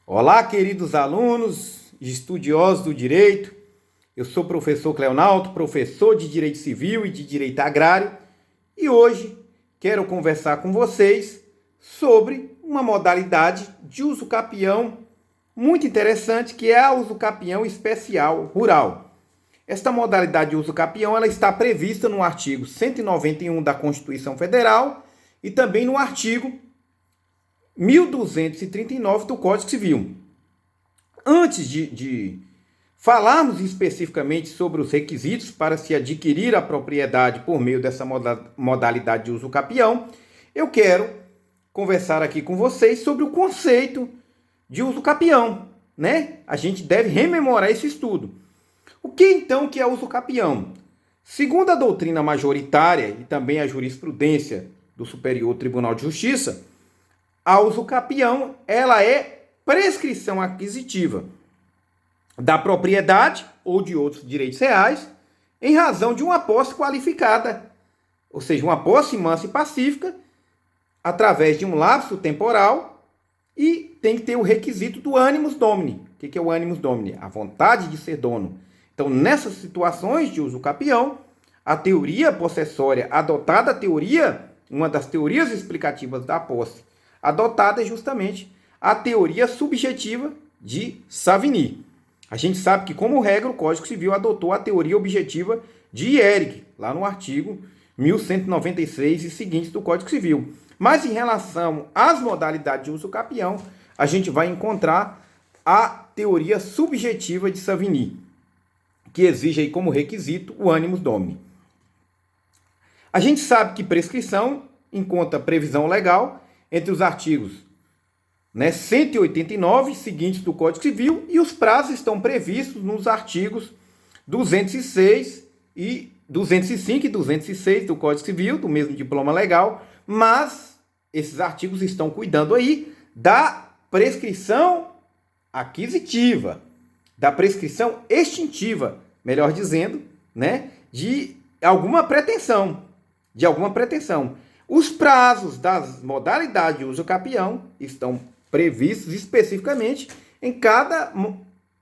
Olá, queridos alunos, estudiosos do direito. Eu sou o professor Cleonaldo, professor de Direito Civil e de Direito Agrário, e hoje quero conversar com vocês sobre uma modalidade de uso capião muito interessante, que é a uso capião especial rural. Esta modalidade de uso capião ela está prevista no artigo 191 da Constituição Federal e também no artigo 1239 do Código Civil. Antes de falarmos especificamente sobre os requisitos para se adquirir a propriedade por meio dessa modalidade de uso capião, eu quero conversar aqui com vocês sobre o conceito de uso capião, né? A gente deve rememorar esse estudo. O que então que é uso capião? Segundo a doutrina majoritária e também a jurisprudência do Superior Tribunal de Justiça, a usucapião, ela é prescrição aquisitiva da propriedade ou de outros direitos reais em razão de uma posse qualificada, ou seja, uma posse mansa e pacífica através de um lapso temporal e tem que ter o requisito do animus domini. O que é o animus domini? A vontade de ser dono. Então, nessas situações de usucapião, a teoria possessória adotada, uma das teorias explicativas da posse, adotada é justamente a teoria subjetiva de Savigny. A gente sabe que, como regra, o Código Civil adotou a teoria objetiva de Hering, lá no artigo 1196 e seguintes do Código Civil. Mas em relação às modalidades de uso capião, a gente vai encontrar a teoria subjetiva de Savigny, que exige aí como requisito o animus domini. A gente sabe que prescrição encontra previsão legal entre os artigos 189 seguintes do Código Civil e os prazos estão previstos nos artigos 205 e 206 do Código Civil, do mesmo diploma legal, mas esses artigos estão cuidando aí da prescrição aquisitiva, da prescrição extintiva, melhor dizendo, né, de alguma pretensão. Os prazos das modalidades de uso capião estão previstos especificamente em cada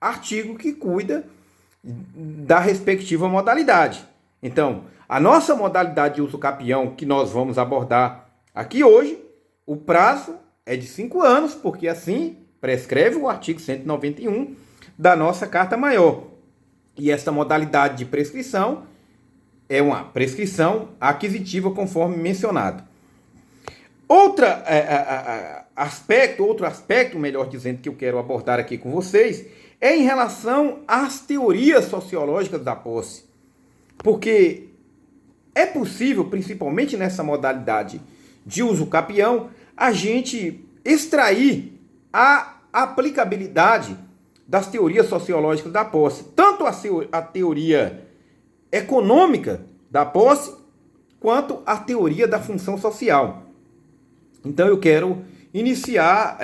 artigo que cuida da respectiva modalidade. Então, a nossa modalidade de uso capião que nós vamos abordar aqui hoje, o prazo é de 5 anos, porque assim prescreve o artigo 191 da nossa Carta Maior. E esta modalidade de prescrição é uma prescrição aquisitiva, conforme mencionado. Outro aspecto, melhor dizendo, que eu quero abordar aqui com vocês, é em relação às teorias sociológicas da posse. Porque é possível, principalmente nessa modalidade de uso capião, a gente extrair a aplicabilidade das teorias sociológicas da posse. Tanto a teoria econômica da posse, quanto a teoria da função social. Então eu quero iniciar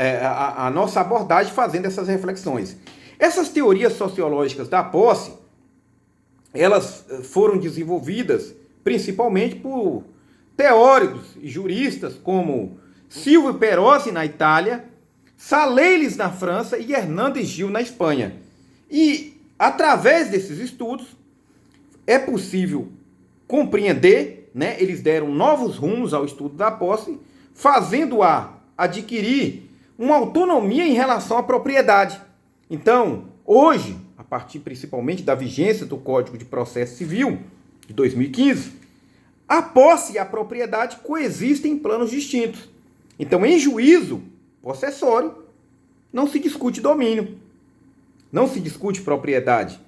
a nossa abordagem fazendo essas reflexões. Essas teorias sociológicas da posse, elas foram desenvolvidas principalmente por teóricos e juristas como Silvio Perossi na Itália, Saleiles na França e Hernandes Gil na Espanha. E através desses estudos é possível compreender, né? Eles deram novos rumos ao estudo da posse, fazendo-a adquirir uma autonomia em relação à propriedade. Então, hoje, a partir principalmente da vigência do Código de Processo Civil de 2015, a posse e a propriedade coexistem em planos distintos. Então, em juízo possessório, não se discute domínio, não se discute propriedade.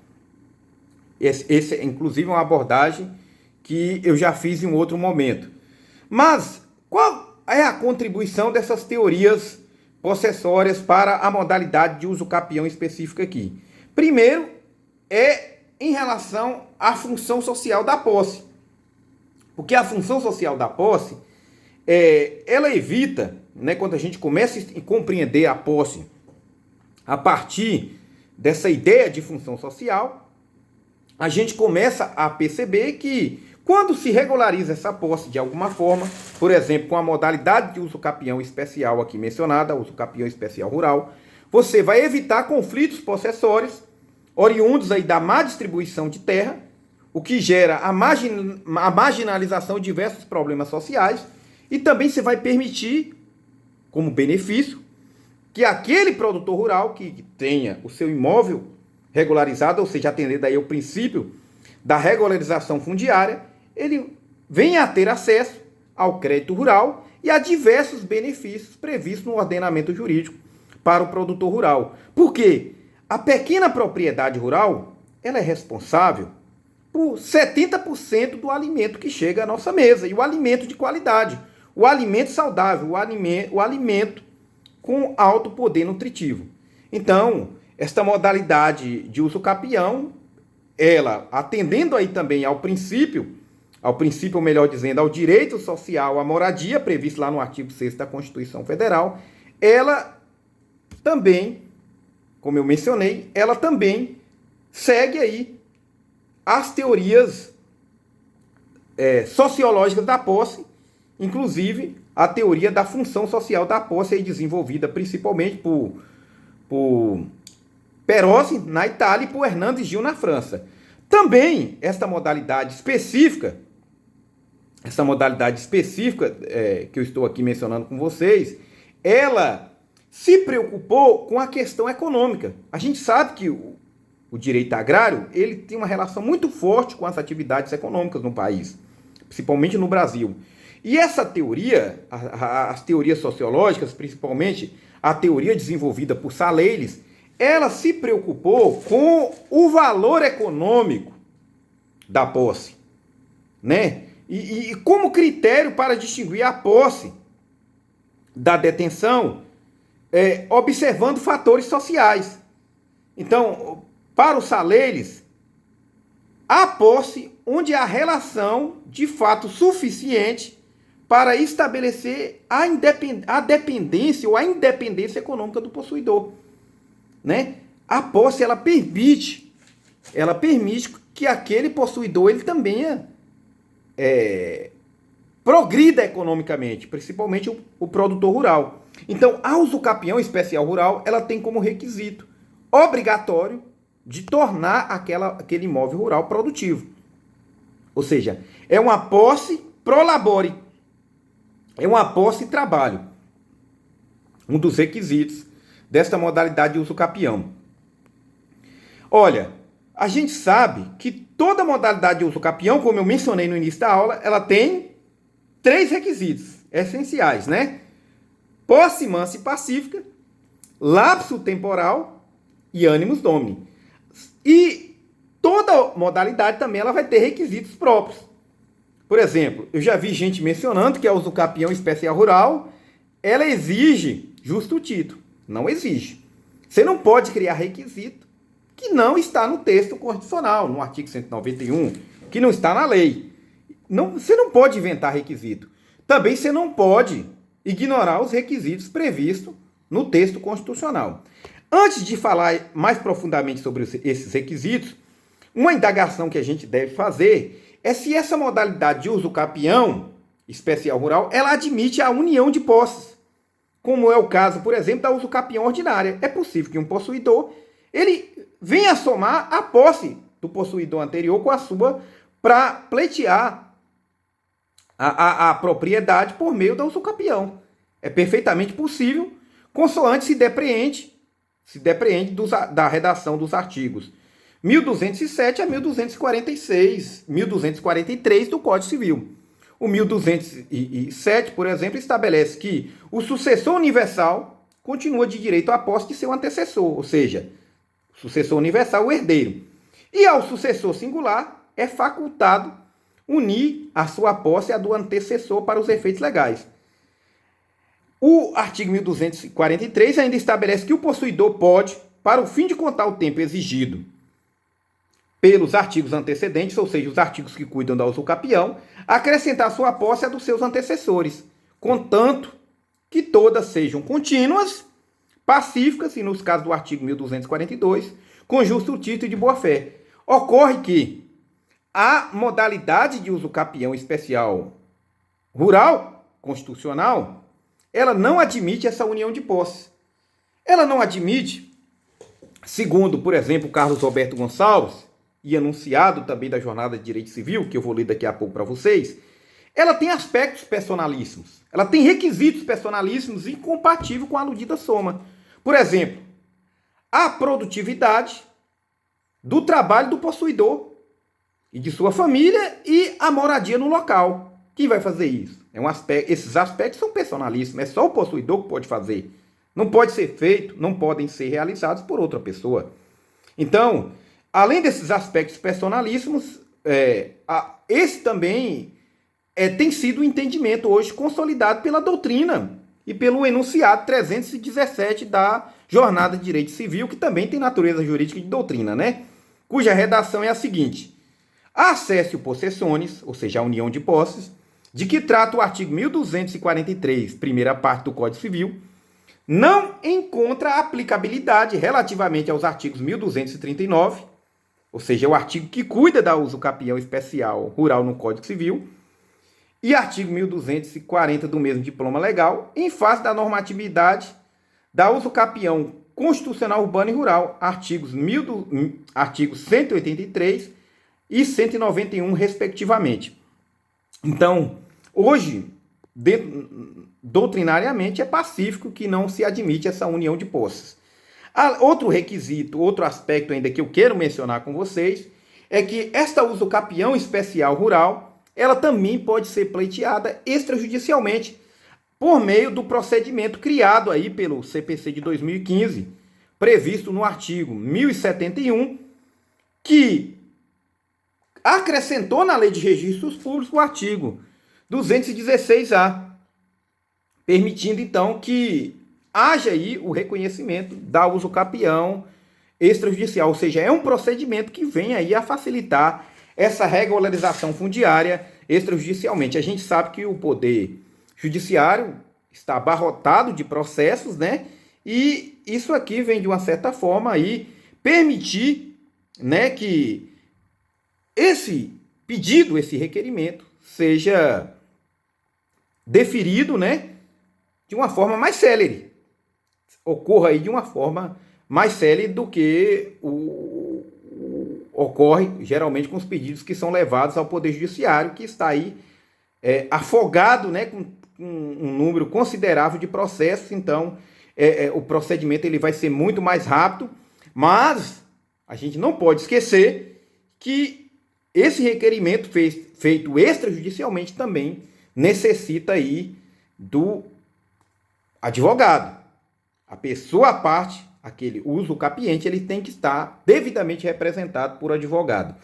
Esse é, inclusive, uma abordagem que eu já fiz em um outro momento. Mas qual é a contribuição dessas teorias possessórias para a modalidade de uso capião específica aqui? Primeiro, é em relação à função social da posse. Porque a função social da posse, ela evita, né, quando a gente começa a compreender a posse a partir dessa ideia de função social, a gente começa a perceber que quando se regulariza essa posse de alguma forma, por exemplo, com a modalidade de uso capião especial aqui mencionada, uso capião especial rural, você vai evitar conflitos possessórios oriundos aí da má distribuição de terra, o que gera a marginalização de diversos problemas sociais, e também você vai permitir, como benefício, que aquele produtor rural que tenha o seu imóvel regularizado, ou seja, atendendo aí ao princípio da regularização fundiária, ele venha a ter acesso ao crédito rural e a diversos benefícios previstos no ordenamento jurídico para o produtor rural. Por quê? A pequena propriedade rural, ela é responsável por 70% do alimento que chega à nossa mesa, e o alimento de qualidade, o alimento saudável, o alimento com alto poder nutritivo. Então, esta modalidade de uso capião, ela, atendendo aí também ao princípio, ou melhor dizendo, ao direito social à moradia, previsto lá no artigo 6º da Constituição Federal, ela também, como eu mencionei, ela também segue aí as teorias sociológicas da posse, inclusive a teoria da função social da posse, aí desenvolvida principalmente por Perossi na Itália e por Hernandes Gil na França. Também esta modalidade específica que eu estou aqui mencionando com vocês, ela se preocupou com a questão econômica. A gente sabe que o direito agrário, ele tem uma relação muito forte com as atividades econômicas no país, principalmente no Brasil. E essa teoria, as teorias sociológicas, principalmente a teoria desenvolvida por Saleiles, ela se preocupou com o valor econômico da posse, né? E como critério para distinguir a posse da detenção, observando fatores sociais. Então, para o Saleiles, a posse onde há relação de fato suficiente para estabelecer a dependência ou a independência econômica do possuidor, né? A posse, ela permite que aquele possuidor ele também progrida economicamente, principalmente o produtor rural. Então, a usucapião especial rural, ela tem como requisito obrigatório de tornar aquele imóvel rural produtivo. Ou seja, é uma posse pro labore, é uma posse e trabalho. Um dos requisitos desta modalidade de usucapião. Olha, a gente sabe que toda modalidade de usucapião, como eu mencionei no início da aula, ela tem 3 requisitos essenciais, né? Posse mansa e pacífica, lapso temporal e animus domini. E toda modalidade também ela vai ter requisitos próprios. Por exemplo, eu já vi gente mencionando que a usucapião especial rural, ela exige justo título. Não exige. Você não pode criar requisito que não está no texto constitucional, no artigo 191, que não está na lei. Você não pode inventar requisito. Também você não pode ignorar os requisitos previstos no texto constitucional. Antes de falar mais profundamente sobre esses requisitos, uma indagação que a gente deve fazer é se essa modalidade de usucapião especial rural, ela admite a união de posses, como é o caso, por exemplo, da usucapião ordinária. É possível que um possuidor ele venha somar a posse do possuidor anterior com a sua para pleitear a propriedade por meio da usucapião. É perfeitamente possível, consoante se depreende da redação dos artigos 1207 a 1246, 1243 do Código Civil. O 1207, por exemplo, estabelece que o sucessor universal continua de direito à posse de seu antecessor, ou seja, o sucessor universal, o herdeiro. E ao sucessor singular é facultado unir a sua posse à do antecessor para os efeitos legais. O artigo 1243 ainda estabelece que o possuidor pode, para o fim de contar o tempo exigido pelos artigos antecedentes, ou seja, os artigos que cuidam da usucapião, acrescentar sua posse à dos seus antecessores, contanto que todas sejam contínuas, pacíficas, e nos casos do artigo 1242, com justo título e de boa-fé. Ocorre que a modalidade de usucapião especial rural, constitucional, ela não admite essa união de posse. Ela não admite, segundo, por exemplo, Carlos Roberto Gonçalves, e enunciado também da Jornada de Direito Civil, que eu vou ler daqui a pouco para vocês, ela tem aspectos personalíssimos, ela tem requisitos personalíssimos incompatíveis com a aludida soma. Por exemplo, a produtividade do trabalho do possuidor e de sua família e a moradia no local. Quem vai fazer isso? Esses aspectos são personalíssimos, é só o possuidor que pode fazer. Não pode ser feito, não podem ser realizados por outra pessoa. Então, além desses aspectos personalíssimos, esse também tem sido o entendimento hoje consolidado pela doutrina e pelo enunciado 317 da Jornada de Direito Civil, que também tem natureza jurídica de doutrina, né? Cuja redação é a seguinte: a accessio possessiones, ou seja, a união de posses, de que trata o artigo 1243, primeira parte do Código Civil, não encontra aplicabilidade relativamente aos artigos 1239, ou seja, o artigo que cuida da usucapião especial rural no Código Civil, e artigo 1240 do mesmo diploma legal, em face da normatividade da usucapião constitucional urbano e rural, artigos 183 e 191, respectivamente. Então, hoje, doutrinariamente, é pacífico que não se admite essa união de posses. Outro requisito, outro aspecto ainda que eu quero mencionar com vocês, é que esta usucapião especial rural, ela também pode ser pleiteada extrajudicialmente por meio do procedimento criado aí pelo CPC de 2015, previsto no artigo 1071, que acrescentou na Lei de Registros Públicos o artigo 216-A, permitindo então que haja aí o reconhecimento da usucapião extrajudicial, ou seja, é um procedimento que vem aí a facilitar essa regularização fundiária extrajudicialmente. A gente sabe que o poder judiciário está abarrotado de processos, né? E isso aqui vem de uma certa forma aí permitir, né, que esse pedido, esse requerimento seja deferido, né, de uma forma mais célere. Ocorra aí de uma forma mais célere do que ocorre geralmente com os pedidos que são levados ao Poder Judiciário, que está aí afogado, né, com um número considerável de processos. Então, o procedimento ele vai ser muito mais rápido, mas a gente não pode esquecer que esse requerimento feito extrajudicialmente também necessita aí do advogado. A pessoa à parte, aquele usucapiente, ele tem que estar devidamente representado por advogado.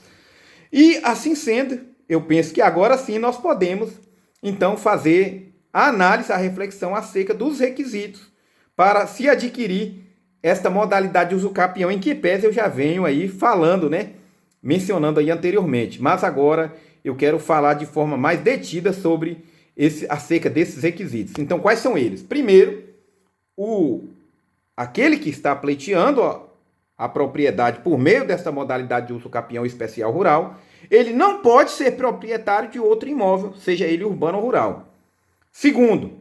E assim sendo, eu penso que agora sim nós podemos então fazer a análise, a reflexão acerca dos requisitos para se adquirir esta modalidade de usucapião, em que pese eu já venho aí falando, né, mencionando aí anteriormente. Mas agora eu quero falar de forma mais detida sobre acerca desses requisitos. Então, quais são eles? Primeiro, aquele que está pleiteando a propriedade por meio desta modalidade de usucapião especial rural, ele não pode ser proprietário de outro imóvel, seja ele urbano ou rural. Segundo,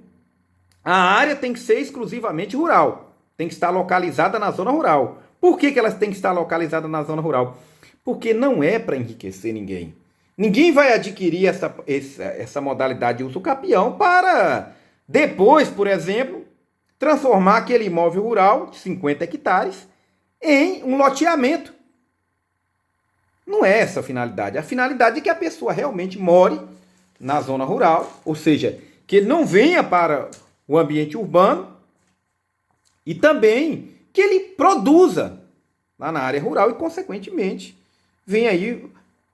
a área tem que ser exclusivamente rural, tem que estar localizada na zona rural. Por que ela tem que estar localizada na zona rural? Porque não é para enriquecer ninguém. Ninguém vai adquirir essa modalidade de usucapião para depois, por exemplo, transformar aquele imóvel rural de 50 hectares em um loteamento. Não é essa a finalidade. A finalidade é que a pessoa realmente more na zona rural, ou seja, que ele não venha para o ambiente urbano e também que ele produza lá na área rural e, consequentemente, venha aí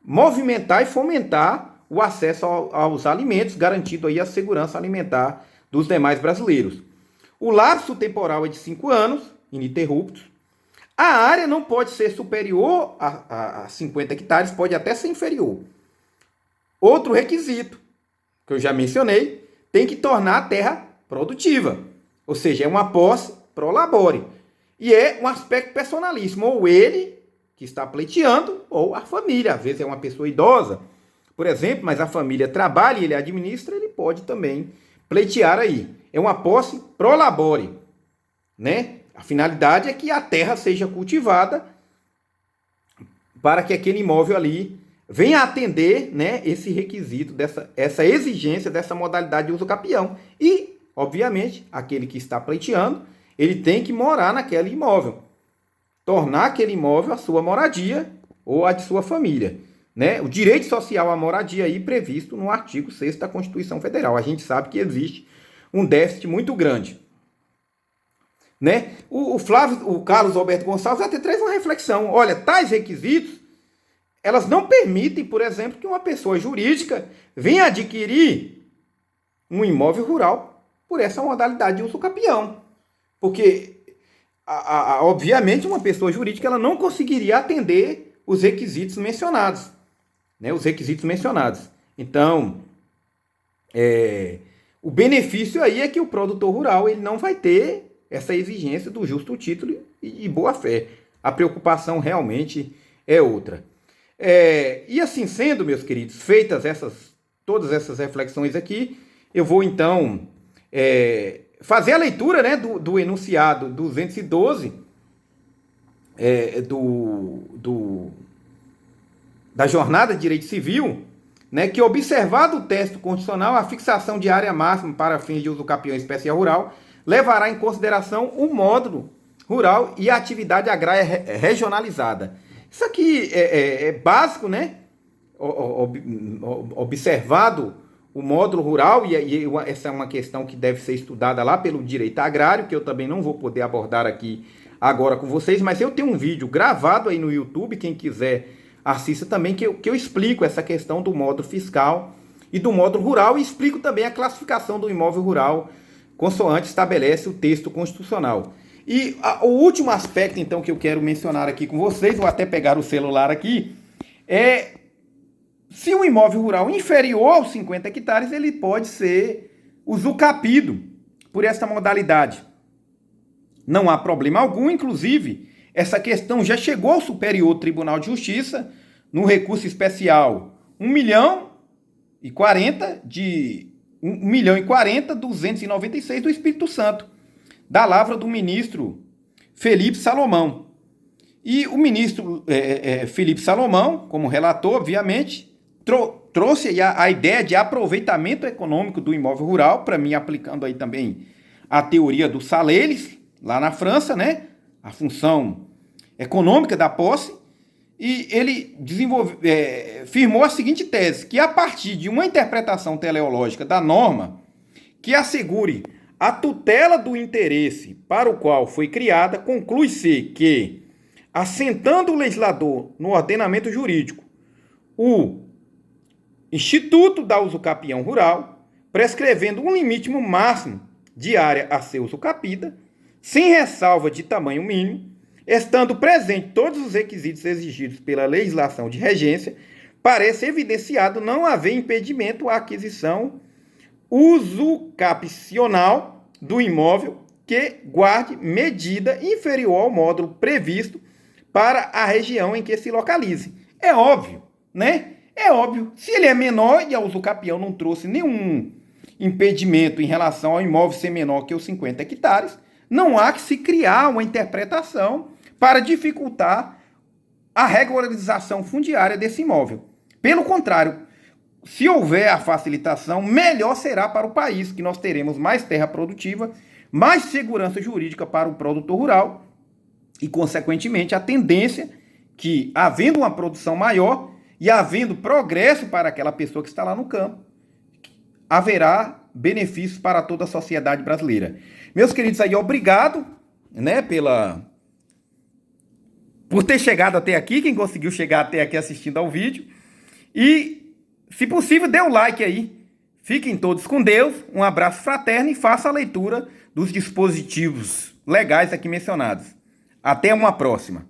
movimentar e fomentar o acesso aos alimentos, garantindo aí a segurança alimentar dos demais brasileiros. O lapso temporal é de 5 anos, ininterruptos. A área não pode ser superior a 50 hectares, pode até ser inferior. Outro requisito, que eu já mencionei, tem que tornar a terra produtiva. Ou seja, é uma posse pro labore. E é um aspecto personalíssimo, ou ele que está pleiteando, ou a família. Às vezes é uma pessoa idosa, por exemplo, mas a família trabalha e ele administra, ele pode também pleitear aí. É uma posse pro labore, né? A finalidade é que a terra seja cultivada para que aquele imóvel ali venha a atender, né, esse requisito, essa exigência dessa modalidade de uso capião. E, obviamente, aquele que está pleiteando, ele tem que morar naquele imóvel. Tornar aquele imóvel a sua moradia ou a de sua família. Né? O direito social à moradia aí previsto no artigo 6º da Constituição Federal. A gente sabe que existe um déficit muito grande. Né? O Carlos Alberto Gonçalves até traz uma reflexão. Olha, tais requisitos, elas não permitem, por exemplo, que uma pessoa jurídica venha adquirir um imóvel rural por essa modalidade de uso capião. Porque, obviamente, uma pessoa jurídica ela não conseguiria atender os requisitos mencionados. Né? Os requisitos mencionados. Então, o benefício aí é que o produtor rural ele não vai ter essa exigência do justo título e boa-fé. A preocupação realmente é outra. E assim sendo, meus queridos, feitas todas essas reflexões aqui, eu vou então fazer a leitura, né, do enunciado 212 da Jornada de Direito Civil, né, que observado o texto constitucional, a fixação de área máxima para fins de uso capião em espécie rural levará em consideração o módulo rural e a atividade agrária regionalizada. Isso aqui é básico, né? Observado o módulo rural, e essa é uma questão que deve ser estudada lá pelo direito agrário, que eu também não vou poder abordar aqui agora com vocês, mas eu tenho um vídeo gravado aí no YouTube, quem quiser assista também, que eu explico essa questão do módulo fiscal e do módulo rural, e explico também a classificação do imóvel rural, consoante estabelece o texto constitucional. E o último aspecto, então, que eu quero mencionar aqui com vocês, vou até pegar o celular aqui, é se um imóvel rural inferior aos 50 hectares, ele pode ser usucapido por essa modalidade. Não há problema algum, inclusive, essa questão já chegou ao Superior Tribunal de Justiça, no recurso especial 1.040.296 do Espírito Santo, da lavra do ministro Felipe Salomão. E o ministro Felipe Salomão, como relator, obviamente, trouxe aí a ideia de aproveitamento econômico do imóvel rural, para mim aplicando aí também a teoria do Saleles, lá na França, né? A função econômica da posse, e ele firmou a seguinte tese, que a partir de uma interpretação teleológica da norma que assegure a tutela do interesse para o qual foi criada, conclui-se que, assentando o legislador no ordenamento jurídico, o Instituto da Usucapião Rural, prescrevendo um limite máximo de área a ser usucapida, sem ressalva de tamanho mínimo, estando presente todos os requisitos exigidos pela legislação de regência, parece evidenciado não haver impedimento à aquisição usucapicional do imóvel que guarde medida inferior ao módulo previsto para a região em que se localize. É óbvio, né? É óbvio. Se ele é menor e a usucapião não trouxe nenhum impedimento em relação ao imóvel ser menor que os 50 hectares, não há que se criar uma interpretação para dificultar a regularização fundiária desse imóvel. Pelo contrário, se houver a facilitação, melhor será para o país, que nós teremos mais terra produtiva, mais segurança jurídica para o produtor rural e, consequentemente, a tendência que, havendo uma produção maior e havendo progresso para aquela pessoa que está lá no campo, haverá benefícios para toda a sociedade brasileira. Meus queridos, aí, obrigado, né, por ter chegado até aqui, quem conseguiu chegar até aqui assistindo ao vídeo. E, se possível, dê um like aí. Fiquem todos com Deus, um abraço fraterno e faça a leitura dos dispositivos legais aqui mencionados. Até uma próxima.